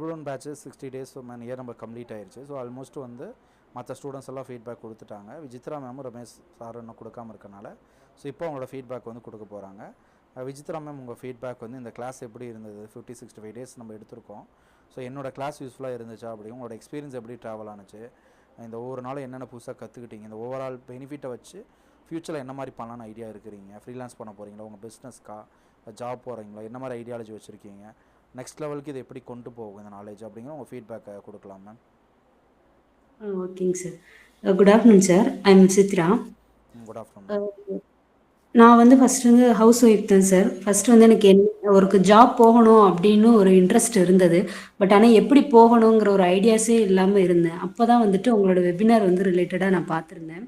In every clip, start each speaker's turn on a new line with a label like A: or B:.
A: Triple batch 60 days year நம்ம complete ஆயிடுச்சு. So almost வந்து மற்ற ஸ்டூடெண்ட்ஸ் எல்லாம் ஃபீட்பேக் கொடுத்துட்டாங்க. விசித்ரா மேமும் ரமேஷ் சார் இன்னும் கொடுக்காம இருக்கனால ஸோ இப்போ அவங்களோட ஃபீட்பேக் வந்து கொடுக்க போகிறாங்க. விசித்ரா மேம் உங்கள் ஃபீட்பேக் வந்து இந்த கிளாஸ் எப்படி இருந்தது, 50-65 டேஸ் நம்ம எடுத்திருக்கோம். ஸோ என்னோட கிளாஸ் யூஸ்ஃபுல்லாக இருந்துச்சா அப்படி உங்களோட எக்ஸ்பீரியன்ஸ் எப்படி ட்ராவல் ஆனிச்சு, இந்த ஒவ்வொரு நாளும் என்னென்ன புதுசாக கற்றுக்கிட்டீங்க, இந்த ஓவரால் பெனிஃபிட்டை வச்சு ஃப்யூச்சரில் என்ன மாதிரி பண்ணலான்னு ஐடியா இருக்கிறீங்க, ஃப்ரீலான்ஸ் பண்ண போகிறீங்களா, உங்கள் பிஸ்னஸ்க்கா ஜாப் போகிறீங்களா, என்ன மாதிரி ஐடியாலஜி வச்சுருக்கீங்க, நெக்ஸ்ட் லெவலுக்கு இது எப்படி கொண்டு போகும் இந்த நாலேஜ் அப்படிங்கிற உங்கள் ஃபீட்பேக்கை கொடுக்கலாம் மேம்.
B: ஓகேங்க sir. Good afternoon sir. I am Chitra.
A: Good afternoon.
B: நான் வந்து ஃபஸ்ட்டு வந்து ஹவுஸ் ஒய்ஃப் தான் சார். ஃபஸ்ட்டு வந்து எனக்கு ஒரு ஜாப் போகணும் அப்படின்னு ஒரு இன்ட்ரெஸ்ட் இருந்தது. பட் ஆனால் எப்படி போகணுங்கிற ஒரு ஐடியாஸே இல்லாமல் இருந்தேன். அப்போ தான் வந்துட்டு உங்களோட வெபினார் வந்து ரிலேட்டடாக நான் பார்த்துருந்தேன்.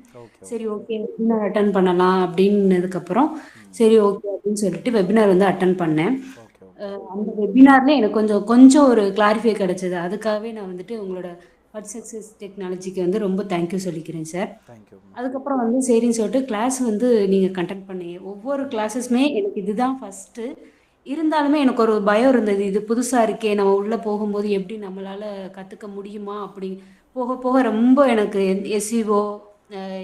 B: சரி ஓகே வெபினார் அட்டன் பண்ணலாம் அப்படின்னதுக்கப்புறம் சரி ஓகே அப்படின்னு சொல்லிட்டு வெபினார் வந்து அட்டன் பண்ணேன். அந்த வெபினார்ல எனக்கு கொஞ்சம் ஒரு கிளாரிஃபை கிடைச்சது. அதுக்காகவே நான் வந்துட்டு உங்களோட ஹட் சக்ஸஸ் டெக்னாலஜிக்கு வந்து ரொம்ப தேங்க்யூ சொல்லிக்கிறேன் சார். அதுக்கப்புறம் வந்து சரின்னு சொல்லிட்டு கிளாஸ் வந்து நீங்கள் கண்டக்ட் பண்ணீங்க. ஒவ்வொரு கிளாஸஸுமே எனக்கு இதுதான் ஃபஸ்ட்டு. இருந்தாலுமே எனக்கு ஒரு பயம் இருந்தது. இது புதுசாக இருக்கே, நம்ம உள்ளே போகும்போது எப்படி நம்மளால் கற்றுக்க முடியுமா அப்படி போக போக ரொம்ப எனக்கு எஸ்இஓ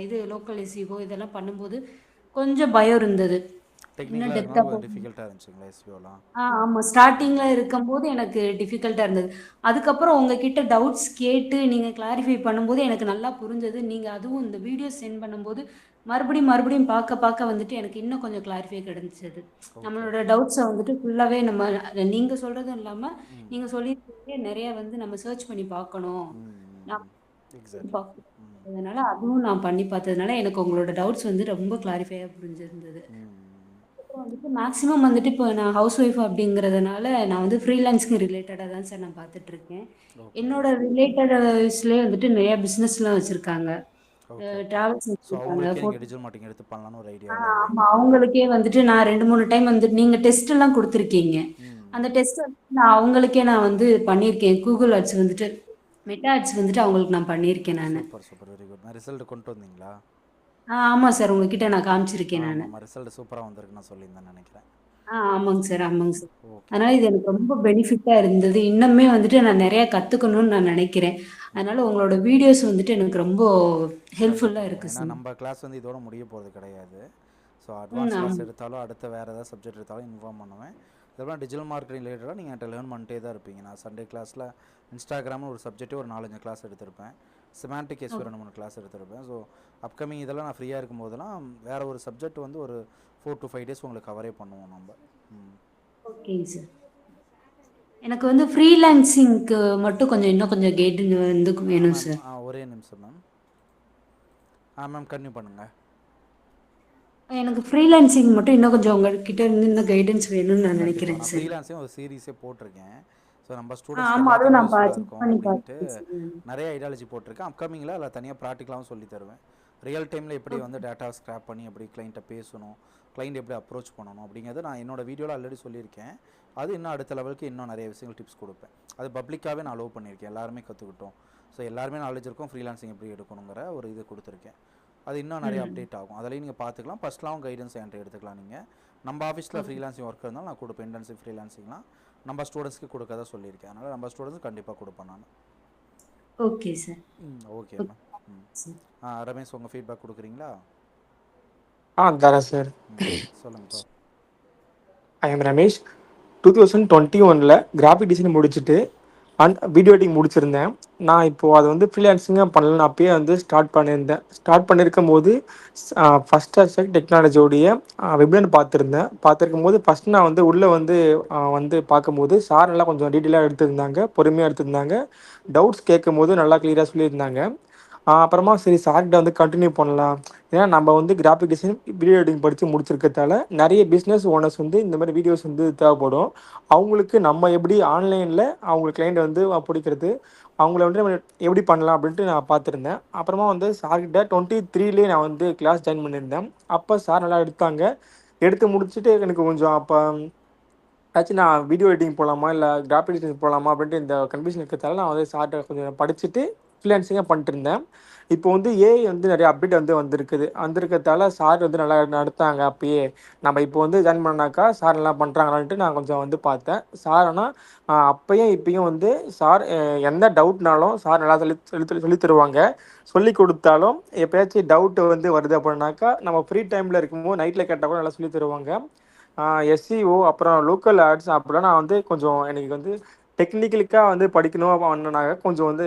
B: இது லோக்கல் எஸ்இஓ இதெல்லாம் பண்ணும்போது கொஞ்சம் பயம் இருந்தது. இன்னும் டெப்த்தாக
A: டிஃபிகல்ட்டாக இருந்துச்சுங்களா எஸ்இஓலாம்?
B: ஆமாம், ஸ்டார்டிங்கில் இருக்கும்போது எனக்கு டிஃபிகல்ட்டாக இருந்தது. அதுக்கப்புறம் உங்ககிட்ட டவுட்ஸ் கேட்டு நீங்கள் கிளாரிஃபை பண்ணும்போது எனக்கு நல்லா புரிஞ்சது. நீங்கள் அதுவும் இந்த வீடியோஸ் சென்ட் பண்ணும்போது மறுபடியும் பார்க்க வந்துட்டு எனக்கு இன்னும் கொஞ்சம் கிளாரிஃபை கிடைச்சது. நம்மளோட டவுட்ஸை வந்துட்டு ஃபுல்லாகவே நம்ம நீங்கள் சொல்கிறதும் இல்லாமல் நீங்கள் சொல்லியிருக்கீங்க நிறைய வந்து நம்ம சர்ச் பண்ணி பார்க்கணும். அதனால அதுவும் நான் பண்ணி பார்த்ததுனால எனக்கு உங்களோட டவுட்ஸ் வந்து ரொம்ப கிளாரிஃபையாக புரிஞ்சிருந்தது. வந்துட்டு மேக்ஸிமம் வந்துட்டு இப்போ நான் ஹவுஸ் ஒய்ஃப் அப்படிங்கிறதுனால நான் வந்து ஃப்ரீலான்ஸிங் ரிலேட்டடாக தான் சார் நான் பார்த்துட்ருக்கேன். என்னோட ரிலேட்டட்ஸ்லேயே வந்துட்டு நிறையா பிஸ்னஸ்லாம் வச்சுருக்காங்க, ட்ராவல்ஸ் வச்சுருக்காங்க. ஆமாம், அவங்களுக்கே வந்துட்டு நான் 2-3 டைம் வந்துட்டு நீங்கள் டெஸ்ட்டெல்லாம் கொடுத்துருக்கீங்க. அந்த டெஸ்ட் வந்து நான் அவங்களுக்கே நான் வந்து பண்ணியிருக்கேன். கூகுள் ஆட்ஸ் வந்துட்டு மெட்டா ஆட்ஸ் வந்துட்டு அவங்களுக்கு நான் பண்ணியிருக்கேன். நான்
A: வெரி குட். நான் ரிசல்ட் கொண்டு வந்தீங்களா?
B: ஆமாம் சார், உங்ககிட்ட நான் காமிச்சிருக்கேன். நான்
A: ரிசல்ட் சூப்பராக வந்திருக்கு நான் சொல்லியிருந்தேன் நினைக்கிறேன்.
B: ஆமாங்க சார். அதனால இது எனக்கு ரொம்ப பெனிஃபிட்டாக இருந்தது. இன்னுமே வந்துட்டு நான் நிறையா கற்றுக்கணும்னு நான் நினைக்கிறேன். அதனால உங்களோட வீடியோஸ் வந்துட்டு எனக்கு ரொம்ப ஹெல்ப்ஃபுல்லாக இருக்குது சார்.
A: நம்ம கிளாஸ் வந்து இதோட முடிய போகிறது கிடையாது. ஸோ அட்வான்ஸ் கிளாஸ் எடுத்தாலும் அடுத்த வேறு ஏதாவது சப்ஜெக்ட் எடுத்தாலும் இன்ஃபார்ம் பண்ணுவேன். இதெல்லாம் டிஜிட்டல் மார்க்கெட்டிங் ரிலேட்டடாக நீங்கள் என்கிட்ட லேர்ன் பண்ணிட்டே தான் இருப்பீங்க. நான் சண்டே கிளாஸில் இன்ஸ்டாகிராமில் ஒரு சப்ஜெக்ட்டே ஒரு 4-5 கிளாஸ் எடுத்திருப்பேன். சிமாண்டிக் எஸ்வி 2-3 கிளாஸ் எடுத்திருப்பேன். ஸோ அப்கமிங் இதெல்லாம் நான் ஃப்ரீயாக இருக்கும் போதெல்லாம் வேறு ஒரு சப்ஜெக்ட் வந்து ஒரு 4 to 5 டேஸ் உங்களுக்கு கவரே பண்ணுவோம் நம்ம.
B: ஓகேங்க சார். எனக்கு வந்து ஃப்ரீலான்சிங்க்கு மட்டும் இன்னும் கொஞ்சம் கைடு வந்து வேணும் சார்.
A: ஒரே நிமிஷம் மேம். மேம் கன்டினியூ பண்ணுங்கள்.
B: எனக்கு ஃப்ரீலான்சிங் மட்டும் இன்னும் கொஞ்சம் உங்ககிட்ட இருந்து இந்த கைடன்ஸ் வேணும்னு நான் நினைக்கிறேன் சார்.
A: ஃப்ரீலான்சிங் ஒரு சீரிஸே போட்டிருக்கேன். ஸோ நம்ம ஸ்டூடெண்ட்ஸ் இருக்கும் அப்படின்ட்டு நிறைய ஐடியாலஜி போட்டிருக்கேன். அப்கமிங்கில் அதில் தனியாக ப்ராக்டிக்கலாகவும் சொல்லி தருவேன். ரியல் டைமில் எப்படி வந்து டேட்டாவை ஸ்க்ராப் பண்ணி எப்படி கிளைண்ட்டை பேசணும், கிளைண்ட் எப்படி அப்ரோச் பண்ணணும் அப்படிங்கிறது நான் என்னோடய வீடியோவில் ஆல்ரெடி சொல்லியிருக்கேன். அது இன்னும் அடுத்த லெவலுக்கு இன்னும் நிறைய விஷயங்கள் டிப்ஸ் கொடுப்பேன். அது பப்ளிக்காகவே நான் அலோவ் பண்ணியிருக்கேன். எல்லாருமே கற்றுக்கிட்டோம். ஸோ எல்லாருமே நாலேஜ் இருக்கும் ஃப்ரீலான்சிங் எப்படி எடுக்கணுங்கிற ஒரு இது கொடுத்துருக்கேன். அது இன்னும் நிறைய அப்டேட் ஆகும். அதிலையும் நீங்கள் பார்த்துக்கலாம். ஃபஸ்ட்லாம் கைடன்ஸ் என்கிட்ட எடுத்துக்கலாம். நீங்கள் நம்ம ஆஃபீஸில் ஃப்ரீலான்சிங் ஒர்க் இருந்தாலும் நான் கொடுப்பேன். இன்டர்ன்ஷிப் ஃப்ரீலான்சிங்லாம் நம்ம ஸ்டூடெண்ட்ஸ்க்கு கொடுக்க தான் சொல்லியிருக்கேன். அதனால் நம்ம ஸ்டூடெண்ட்ஸ் கண்டிப்பாக கொடுப்பேன் நான்.
B: Okay sir.
A: Okay ma'am. Ramesh உங்கள் ஃபீட்பேக் கொடுக்குறீங்களா?
C: தரேன் சார்.
A: சொல்லுங்கள்.
C: I am Ramesh. 2021 graphic design முடிச்சுட்டு வீடியோ எடிட்டிங் முடிச்சிருந்தேன். நான் இப்போது அதை வந்து ஃப்ரீலான்சிங்காக பண்ணலன்னு அப்பயே வந்து ஸ்டார்ட் பண்ணியிருக்கும் போது ஃபஸ்ட் அசெக்ட் டெக்னாலஜியோடைய வெபினார் பார்த்துருக்கும் போது ஃபஸ்ட் நான் வந்து உள்ளே வந்து பார்க்கும்போது சார் நல்லா கொஞ்சம் டீட்டெயிலாக எடுத்திருந்தாங்க, பொறுமையாக எடுத்திருந்தாங்க. டவுட்ஸ் கேட்கும் போது நல்லா கிளியராக சொல்லியிருந்தாங்க. அப்புறமா சரி சார்கிட்ட வந்து கண்டினியூ பண்ணலாம். ஏன்னா நம்ம வந்து கிராஃபிக் டிசைன் வீடியோ எடிட்டிங் படித்து முடிச்சிருக்கிறதால நிறைய பிஸ்னஸ் ஓனர்ஸ் வந்து இந்த மாதிரி வீடியோஸ் வந்து தேவைப்படும். அவங்களுக்கு நம்ம எப்படி ஆன்லைனில் அவங்க கிளைண்ட் வந்து பிடிக்கிறது, அவங்கள வந்து நம்ம எப்படி பண்ணலாம் அப்படின்ட்டு நான் பார்த்துருந்தேன். அப்புறமா வந்து சார்கிட்ட 23 நான் வந்து கிளாஸ் ஜாயின் பண்ணியிருந்தேன். அப்போ சார் நல்லா எடுத்து முடிச்சுட்டு எனக்கு கொஞ்சம் அப்போ ஆச்சு நான் வீடியோ எடிட்டிங் போகலாமா இல்லை கிராஃபிக் டிசைன் போகலாமா அப்படின்ட்டு இந்த கன்ஃபியூஷன் இருக்கிறதால நான் வந்து சார்கிட்ட கொஞ்சம் படிச்சுட்டு ஃப்ரீலான்சிங்காக பண்ணிட்டு இருந்தேன். இப்போ வந்து ஏஐ வந்து நிறைய அப்டேட் வந்து வந்திருக்கிறதால சார் வந்து நல்லா நடத்தாங்க அப்பயே. நம்ம இப்போ வந்து ஜாயின் பண்ணாக்கா சார் நல்லா பண்ணுறாங்களான்ட்டு நான் கொஞ்சம் வந்து பார்த்தேன். சார் ஆனால் அப்பயும் இப்பயும் வந்து சார் எந்த டவுட்னாலும் சார் நல்லா சொல்லி தருவாங்க. சொல்லி கொடுத்தாலும் எப்பயாச்சும் டவுட் வந்து வருது அப்படின்னாக்கா நம்ம ஃப்ரீ டைமில் இருக்கும்போது நைட்டில் கேட்டால் கூட நல்லா சொல்லி தருவாங்க. எஸ்சிஓ அப்புறம் லோக்கல் ஆட்ஸ் அப்படிலாம் நான் வந்து கொஞ்சம் எனக்கு வந்து டெக்னிக்கலுக்காக வந்து படிக்கணும் அப்படின்னாக்க கொஞ்சம் வந்து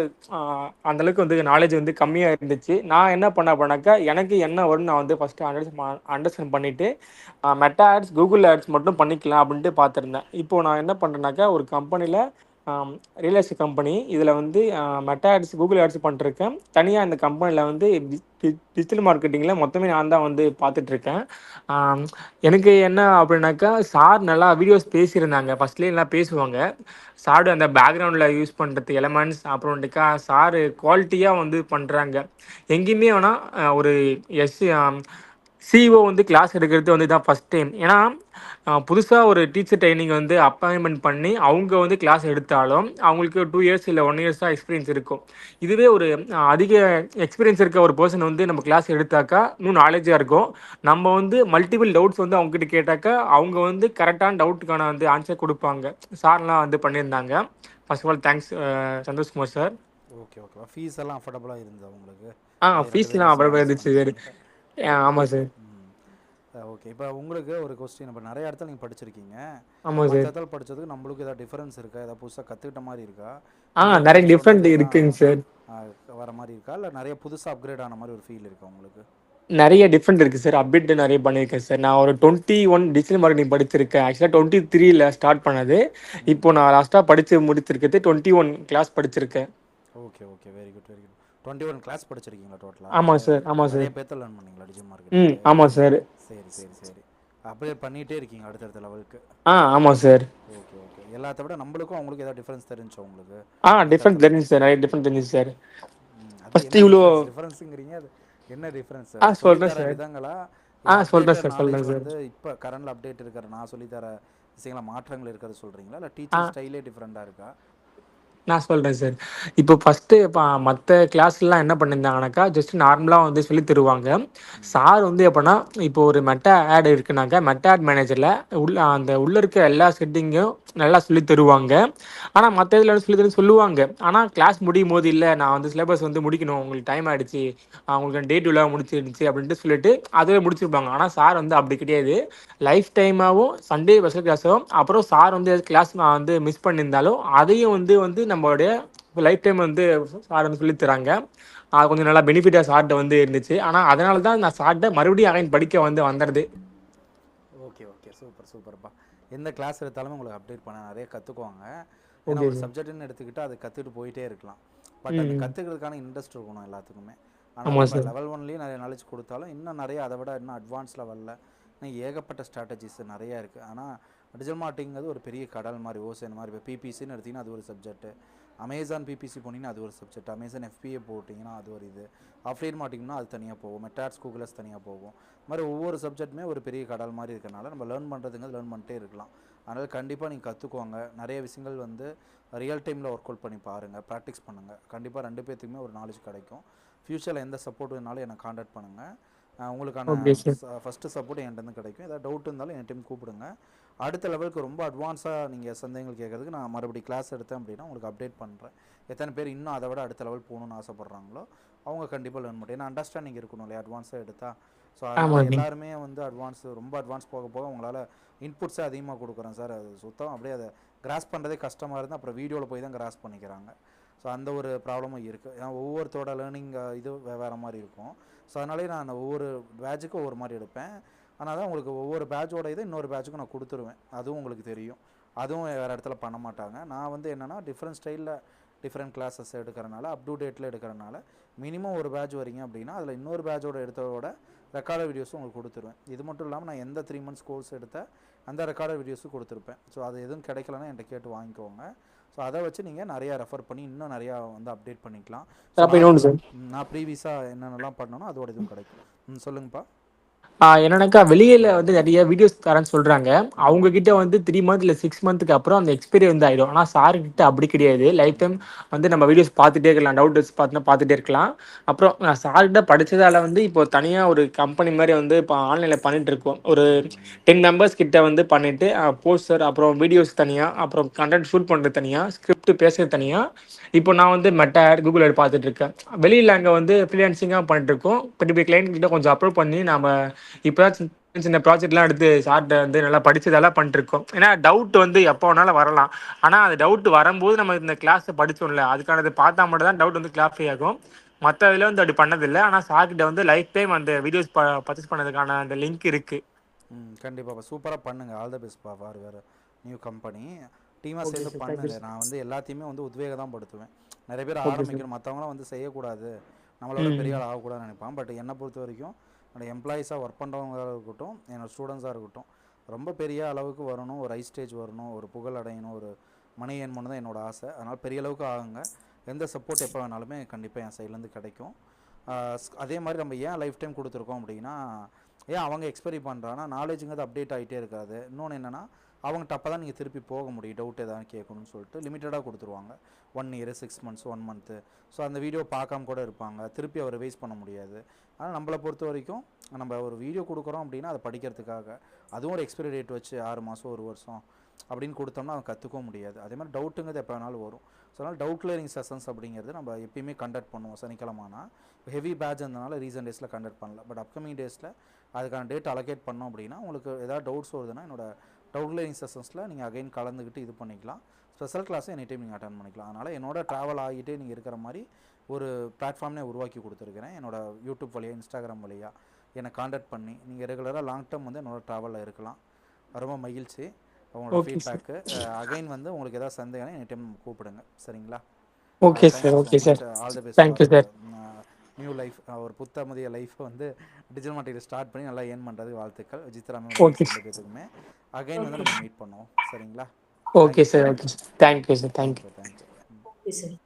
C: அந்தளவுக்கு வந்து நாலேஜ் வந்து கம்மியாக இருந்துச்சு. நான் என்ன பண்ணேன் அப்படின்னாக்கா எனக்கு என்ன வரும்னு நான் வந்து ஃபஸ்ட்டு அண்டர்ஸ்டாண்ட் பண்ணிவிட்டு மெட்டா ஆட்ஸ் கூகுள் ஆட்ஸ் மட்டும் பண்ணிக்கலாம் அப்படின்ட்டு பார்த்துருந்தேன். இப்போது நான் என்ன பண்ணுறேன்னாக்கா ஒரு கம்பெனியில் ரியல் எஸ்டேட் கம்பெனி இதில் வந்து மெட்டா ஆட்ஸ் கூகுள் ஆட்ஸ் பண்ணிருக்கேன். தனியாக இந்த கம்பெனியில் வந்து டிஜிட்டல் மார்க்கெட்டிங்கில் மொத்தமே நான் தான் வந்து பார்த்துட்ருக்கேன். எனக்கு என்ன அப்படின்னாக்கா சார் நல்லா வீடியோஸ் பேசியிருந்தாங்க. ஃபஸ்ட்லேயே நல்லா பேசுவாங்க. சார் அந்த பேக்ரவுண்டில் யூஸ் பண்ணுறது எலமெண்ட்ஸ் அப்புறமேட்டுக்கா சார் குவாலிட்டியாக வந்து பண்ணுறாங்க. எங்கேயுமே வேணால் ஒரு எஸ் சிஇஓ வந்து கிளாஸ் எடுக்கிறது வந்து தான் ஃபஸ்ட் டைம். ஏன்னா புதுசாக ஒரு டீச்சர் ட்ரைனிங் வந்து அப்பாயின்மெண்ட் பண்ணி அவங்க வந்து கிளாஸ் எடுத்தாலும் அவங்களுக்கு 2 இயர்ஸ் இல்லை 1 இயர்ஸ் தான் எக்ஸ்பீரியன்ஸ் இருக்கும். இதுவே ஒரு அதிக எக்ஸ்பீரியன்ஸ் இருக்க ஒரு பர்சன் வந்து நம்ம கிளாஸ் எடுத்தாக்கா இன்னும் நாலேஜாக இருக்கும். நம்ம வந்து மல்டிபிள் டவுட்ஸ் வந்து அவங்ககிட்ட கேட்டாக்கா அவங்க வந்து கரெக்டான டவுட்டுக்கான வந்து ஆன்சர் கொடுப்பாங்க. சார்லாம் வந்து பண்ணியிருந்தாங்க. First of all thanks Santhoshkumar sir.
A: Okay ஓகேவா. ஃபீஸ் எல்லாம் அஃபோர்டபுளாக இருந்தது உங்களுக்கு?
C: ஃபீஸ்லாம் அப்புறமா இருந்துச்சு சார். ஆமாம் சார்.
A: ஓகே. இப்போ உங்களுக்கு ஒரு கொஸ்டின், இப்போ நிறைய இடத்துல நீங்கள் படிச்சிருக்கீங்க.
C: ஆமாம்
A: மற்ற
C: சார்.
A: இடத்துல படித்ததுக்கு நம்மளுக்கு ஏதாவது டிஃபரன்ஸ் இருக்கா? ஏதாவது புதுசாக கற்றுக்கிட்ட மாதிரி இருக்கா?
C: நிறைய
A: நீங்கள்
C: டிஃப்ரெண்ட்
A: சொன்னதெல்லாம்
C: இருக்குங்க சார்.
A: வர மாதிரி இருக்கா, இல்லை நிறைய புதுசாக அப்கிரேட் ஆன மாதிரி ஒரு ஃபீல் இருக்கா உங்களுக்கு?
C: நிறைய டிஃப்ரெண்ட் இருக்குது சார். அப்டேட் நிறைய பண்ணியிருக்கேன் சார். நான் ஒரு 21 டிஜிட்டல் மார்க்கெட்டிங் படிச்சிருக்கேன். ஆக்சுவலாக 23ல் ஸ்டார்ட் பண்ணது. இப்போ நான் லாஸ்ட்டாக படித்து முடிச்சிருக்கிறது 21 கிளாஸ் படிச்சிருக்கேன்.
A: Okay okay, very good very good. 21 class படிச்சிருக்கீங்களா டோட்டலாக?
C: ஆமாம் சார். ஆமாம் சார்.
A: நிறைய பேர்த்த லேர்ன் பண்ணீங்களா டிஜிட்டல் மார்க்கெட்டிங்?
C: ஆமாம் சார்.
A: சரி சரி சரி. அப்கிரேட் பண்ணிகிட்டே இருக்கீங்க அடுத்தடுத்த லெவலுக்கு?
C: ஆமாம் சார்.
A: Okay okay. எல்லாத்த விட நம்மளுக்கும் அவங்களுக்கு ஏதாவது டிஃபரன்ஸ் தெரிஞ்சா உங்களுக்கு?
C: டிஃப்ரெண்ட் தெரிஞ்சு சார். நிறைய டிஃப்ரெண்ட் தெரிஞ்சு சார்.
A: அது
C: ஃபஸ்ட்டு
A: என்ன
C: இவ்வளோ
A: டிஃபரன்ஸுங்கிறீங்க? அது என்ன டிஃபரன்ஸ்?
C: சொல்கிறேன்
A: சொல்லித்தர
C: சார்.
A: விதங்களா,
C: சொல்கிறேன்
A: அப்டேட்டட்
C: சார்
A: நாலேஜ்
C: சொல்கிறேன் சார்.
A: வந்து இப்போ கரண்டில் அப்டேட் இருக்கிற நான் சொல்லித்தர விஷயங்கள மாற்றங்கள் இருக்கிறது சொல்கிறீங்களா, இல்லை டீச்சிங் ஸ்டைலே டிஃப்ரெண்ட்டாக இருக்கா?
C: நான் சொல்கிறேன் சார். இப்போ ஃபஸ்ட்டு இப்போ மற்ற கிளாஸ்லாம் என்ன பண்ணியிருந்தாங்கனாக்கா ஜஸ்ட் நார்மலாக வந்து சொல்லி தருவாங்க. சார் வந்து எப்படின்னா இப்போ ஒரு மெட்டா ஆட் இருக்குனாக்கா மெட்டா ஆட் மேனேஜரில் உள்ளே இருக்க எல்லா செட்டிங்கும் நல்லா சொல்லி தருவாங்க. ஆனால் மற்ற இதில் சொல்லுவாங்க. ஆனால் கிளாஸ் முடியும் போது இல்லை நான் வந்து சிலபஸ் வந்து முடிக்கணும், உங்களுக்கு டைம் ஆகிடுச்சு, உங்களுக்கு டே டூலாம் முடிச்சிடுச்சு அப்படின்ட்டு சொல்லிட்டு அதுவே முடிச்சிருப்பாங்க. ஆனால் சார் வந்து அப்படி கிடையாது. லைஃப் டைமாகவும் சண்டே ஸ்பெஷல் கிளாஸும் அப்புறம் சார் வந்து கிளாஸ் நான் வந்து மிஸ் பண்ணியிருந்தாலும் அதையும் வந்து நம்மளுடைய லைஃப் டைம் வந்து சார் வந்து சொல்லி தராங்க. அது கொஞ்சம் நல்லா பெனிஃபிட்டாக சார்கிட்ட வந்து இருந்துச்சு. ஆனால் அதனால தான் நான் சார்கிட்ட மறுபடியும் அகைன் படிக்க வந்து வந்துடுது.
A: ஓகே ஓகே, சூப்பர் சூப்பர்ப்பா. எந்த கிளாஸ் எடுத்தாலுமே உங்களுக்கு அப்டேட் பண்ண நிறைய கற்றுக்குவாங்க. ஏன்னா ஒரு சப்ஜெக்ட்னு எடுத்துக்கிட்டால் அது கற்றுட்டு போயிட்டே இருக்கலாம். பட் அந்த கற்றுக்கிறதுக்கான இன்ட்ரெஸ்ட் இருக்கணும் எல்லாத்துக்குமே. ஆனால் நம்ம லெவல் 1லேயும் நிறைய நாலேஜ் கொடுத்தாலும் இன்னும் நிறைய அதை விட இன்னும் அட்வான்ஸ் லெவலில் இன்னும் ஏகப்பட்ட ஸ்ட்ராட்டஜிஸ் நிறையா இருக்குது. ஆனால் டிஜிட்டல் மார்க்கெட்டிங்கிறது ஒரு பெரிய கடல் மாதிரி, ஓசன் மாதிரி. இப்போ பிபிசின்னு எடுத்திங்கன்னா அது ஒரு சப்ஜெக்ட்டு, அமேசான் பிபிசி போனீங்கன்னா அது ஒரு சப்ஜெக்ட், அமேசான் FBA போட்டிங்கன்னா அது ஒரு இது, ஆஃப்லைன் மார்க்கெட்டிங்னா அது தனியாக போகும், மெட்டாட்ஸ் கூகுள்ஸ் தனியாக போகும். இது மாதிரி ஒவ்வொரு சப்ஜெக்ட்டுமே ஒரு பெரிய கடல் மாதிரி இருக்கனால நம்ம லேர்ன் பண்ணுறதுங்கிறது லேர்ன் பண்ணிட்டே இருக்கலாம். அதனால் கண்டிப்பாக நீங்கள் கற்றுக்குவாங்க. நிறைய விஷயங்கள் வந்து ரியல் டைமில் ஒர்க் அவுட் பண்ணி பாருங்கள், ப்ராக்டிஸ் பண்ணுங்கள். கண்டிப்பாக 2 பேர்த்துக்குமே ஒரு நாலேஜ் கிடைக்கும். ஃப்யூச்சரில் எந்த சப்போர்ட் வேணாலும் என்னை காண்டாக்ட் பண்ணுங்கள். உங்களுக்கான ஃபஸ்ட்டு சப்போர்ட் என்கிட்ட கிடைக்கும். ஏதாவது டவுட் இருந்தாலும் என் டைம் கூப்பிடுங்க. அடுத்த லெவலுக்கு ரொம்ப அட்வான்ஸாக நீங்கள் சந்தேகங்கள் கேட்குறதுக்கு நான் மறுபடியும் கிளாஸ் எடுத்தேன் அப்படின்னா உங்களுக்கு அப்டேட் பண்ணுறேன். எத்தனை பேர் இன்னும் அதை விட அடுத்த லெவல் போகணுன்னு ஆசைப்பட்றாங்களோ அவங்க கண்டிப்பாக லேர்ன் பண்ணுறேன். ஏன்னா அண்டர்ஸ்டாண்டிங் இருக்கணும் இல்லையா அட்வான்ஸாக எடுத்தால். ஸோ அதனால் எல்லாருமே வந்து ரொம்ப அட்வான்ஸ் போக போக உங்களால் இன்புட்ஸே அதிகமாக கொடுக்குறேன் சார். அது சுத்தம் அப்படியே அதை கிராஸ் பண்ணுறதே கஷ்டமாக இருந்தால் அப்புறம் வீடியோவில் போய் தான் கிராஸ் பண்ணிக்கிறாங்க. ஸோ அந்த ஒரு ப்ராப்ளமும் இருக்குது. ஏன்னா ஒவ்வொருத்தோட லேர்னிங் இது வேறு மாதிரி இருக்கும். ஸோ அதனாலே நான் ஒவ்வொரு பேட்சுக்கும் ஒவ்வொரு மாதிரி எடுப்பேன். ஆனால் தான் உங்களுக்கு ஒவ்வொரு பேட்சோட இது இன்னொரு பேட்சுக்கும் நான் கொடுத்துருவேன். அதுவும் உங்களுக்கு தெரியும். அதுவும் வேறு இடத்துல பண்ண மாட்டாங்க. நான் வந்து என்னென்னா டிஃப்ரெண்ட் ஸ்டைலில் டிஃப்ரெண்ட் கிளாஸஸ் எடுக்கிறனால அப் டு டேட்டில் எடுக்கிறனால மினிமம் ஒரு பேட்ச் வரீங்க அப்படின்னா அதில் இன்னொரு பேட்சோட எடுத்ததோட ரெக்கார்டட் வீடியோஸும் உங்களுக்கு கொடுத்துருவேன். இது மட்டும் இல்லாமல் நான் எந்த 3 months கோர்ஸ் எடுத்தேன் அந்த ரெக்கார்டட் வீடியோஸும் கொடுத்துருப்பேன். ஸோ அது எதுவும் கிடைக்கலன்னா என்கிட்ட கேட்டு வாங்கிக்கோங்க. ஸோ அதை வச்சு நீங்கள் நிறையா ரெஃபர் பண்ணி இன்னும் நிறையா வந்து அப்டேட் பண்ணிக்கலாம். நான் ப்ரீவியஸாக என்னென்னலாம் பண்ணணும் அதோட இதுவும் கிடைக்கும். சொல்லுங்கப்பா.
C: என்னன்னாக்கா வெளியில வந்து நிறைய வீடியோஸ் தரேன்னு சொல்றாங்க. அவங்க கிட்ட வந்து 3 மந்த் இல்ல 6 மந்த்துக்கு அப்புறம் அந்த எக்ஸ்பைரி வந்து ஆயிடும். ஆனா சார் கிட்ட அப்படி கிடையாது. லைஃப் டைம் வந்து நம்ம வீடியோஸ் பார்த்துட்டே இருக்கலாம். டவுட்ஸ் பார்த்துட்டே இருக்கலாம். அப்புறம் நான் சார் கிட்ட படிச்சதால வந்து இப்போ தனியா ஒரு கம்பெனி மாதிரி வந்து இப்போ ஆன்லைன்ல பண்ணிட்டு இருக்கோம். ஒரு 10 மெம்பர்ஸ் கிட்ட வந்து பண்ணிட்டு போஸ்டர் அப்புறம் வீடியோஸ் தனியா, அப்புறம் கண்டென்ட் ஷூட் பண்றது தனியா, ஸ்கிரிப்ட் பேசுறது தனியா. இப்போ நான் வந்து மெட்டா ஆட், கூகுள் ஆட் பார்த்துட்டு இருக்கேன். வெளியில அங்கே வந்து ஃப்ரீலான்சிங்காக பண்ணிட்டு இருக்கோம். பெரிய பெரிய கிளைண்ட் கிட்ட கொஞ்சம் அப்ரோச் பண்ணி நம்ம இப்போ சின்ன சின்ன ப்ராஜெக்ட்லாம் எடுத்து சார்ட்ட வந்து நல்லா படிச்சதெல்லாம் பண்ணிட்டு இருக்கோம். ஏன்னா டவுட் வந்து எப்போ வேணாலும் வரலாம். ஆனால் அது டவுட் வரும்போது நம்ம இந்த கிளாஸை படிச்சோம்ல, அதுக்கானது பார்த்தா மட்டும் தான் டவுட் வந்து கிளாரிஃபை ஆகும். மற்ற இதில் வந்து அப்படி பண்ணதில்லை. ஆனால் சார்கிட்ட வந்து லைஃப் டைம் அந்த வீடியோஸ் பர்ச்சேஸ் பண்ணதுக்கான அந்த லிங்க் இருக்கு.
A: கண்டிப்பாக சூப்பராக பண்ணுங்கள். ஆல் த பெஸ்ட்பா ஃபார் வேறு நியூ கம்பெனி. டீமாக
C: ஓகே
A: சேர்ந்து
C: சார், தேங்க்யூ
A: பண்ணுங்கள்.
C: சார்.
A: நான் வந்து எல்லாத்தையுமே வந்து உத்வேகம் தான் படுத்துவேன். நிறைய பேர்
C: ஓகே சார்.
A: ஆரம்பிக்கணும், மற்றவங்களாம் வந்து செய்யக்கூடாது, நம்மளோட பெரிய ஆள் ஆகக்கூடாதுன்னு நினைப்பான். பட் என்னை பொறுத்த வரைக்கும் என்னோடய எம்ப்ளாயீஸாக ஒர்க் பண்ணுறவங்களாக இருக்கட்டும், என்னோடய ஸ்டூடெண்ட்ஸாக இருக்கட்டும், ரொம்ப பெரிய அளவுக்கு வரணும், ஒரு ஹை ஸ்டேஜ் வரணும், ஒரு புகழ் அடையணும், ஒரு மணி ஏர்ன் பண்ணணும் தான் என்னோடய ஆசை. அதனால் பெரிய அளவுக்கு ஆகுங்க. எந்த சப்போர்ட் எப்போ வேணாலுமே கண்டிப்பாக என் சைட்லேருந்து கிடைக்கும். அதே மாதிரி நம்ம ஏன் லைஃப் டைம் கொடுத்துருக்கோம் அப்படின்னா, ஏன் அவங்க எக்ஸ்பெரி பண்ணுறாங்கன்னா நாலேஜுங்கிறது அப்டேட் ஆகிட்டே இருக்காது. இன்னொன்று என்னென்னா, அவங்ககிட்ட அப்போ தான் நீங்கள் திருப்பி போக முடியும், டவுட் எதாவது கேட்கணும்னு சொல்லிட்டு லிமிட்டடாக கொடுத்துருவாங்க. 1 இயர், 6 மந்த்ஸ், 1 மந்த்து. ஸோ அந்த வீடியோ பார்க்காம கூட இருப்பாங்க, திருப்பி அவரை வேஸ்ட் பண்ண முடியாது. ஆனால் நம்மளை பொறுத்த வரைக்கும் நம்ம ஒரு வீடியோ கொடுக்குறோம் அப்படின்னா அதை படிக்கிறதுக்காக, அதுவும் ஒரு எக்ஸ்பைரி டேட் வச்சு 6 மாதம் 1 வருஷம் அப்படின்னு கொடுத்தோம்னா அவன் கற்றுக்கவும் முடியாது. அதே மாதிரி டவுட்டுங்கிறது எப்போ வேணாலும் வரும். ஸோ அதனால் டவுட் கிளியரிங் செஷன்ஸ் அப்படிங்கிறது நம்ம எப்பயுமே கண்டக்ட் பண்ணுவோம். சனிக்கிழமைனா ஹெவி பேட்ச் இருந்தனால ரீசன்ட் டேஸில் கண்டக்ட் பண்ணல. பட் அப்கமிங் டேஸில் அதுக்கான டேட் அலோகேட் பண்ணோம் அப்படின்னா, உங்களுக்கு ஏதாவது டவுட்ஸ் வருதுன்னா என்னோட டவுட் கிளியரிங் செஷன்ஸில் நீங்கள் அகைன் கலந்துக்கிட்டு இது பண்ணிக்கலாம். ஸ்பெஷல் கிளாஸை எனி டைம் நீங்கள் அட்டன் பண்ணிக்கலாம். அதனால் என்னோட ட்ராவல் ஆகிட்டே நீங்கள் இருக்கிற மாதிரி ஒரு பிளாட்ஃபார்ம்னே உருவாக்கி கொடுத்துருக்கிறேன். என்னோட யூடியூப் வழியாக, இன்ஸ்டாகிராம் வழியாக என்னை காண்டாக்ட் பண்ணி நீங்கள் ரெகுலராக லாங் டேர்ம் வந்து என்னோட ட்ராவலில் இருக்கலாம். ரொம்ப மகிழ்ச்சி. உங்களோட
C: ஓகே சார்.
A: ஃபீட்பேக்கு அகைன் வந்து உங்களுக்கு ஏதாவது சந்தேகம் எனி டைம் கூப்பிடுங்க. சரிங்களா?
C: Okay sir.
A: Thank you so
C: okay sir.
A: Much. All the best
C: thank you
A: for
C: sir.
A: New life. ஒரு புத்தமதிய லைஃப்பை வந்து டிஜிட்டல் மார்க்கெட்டில் ஸ்டார்ட் பண்ணி நல்லா ஏர்ன் பண்ணுறதுக்கு வாழ்த்துக்கள். விஜித்ராமே
C: ஓகே
A: ரெண்டு பேத்துக்குமே. அகைன் வந்து நம்ம மீட் பண்ணுவோம். சரிங்களா?
C: Okay
A: thank you so
C: sir.
A: Much.
C: Okay sir. Thank you sir. Thank you.
A: Thank you.
B: Okay sir.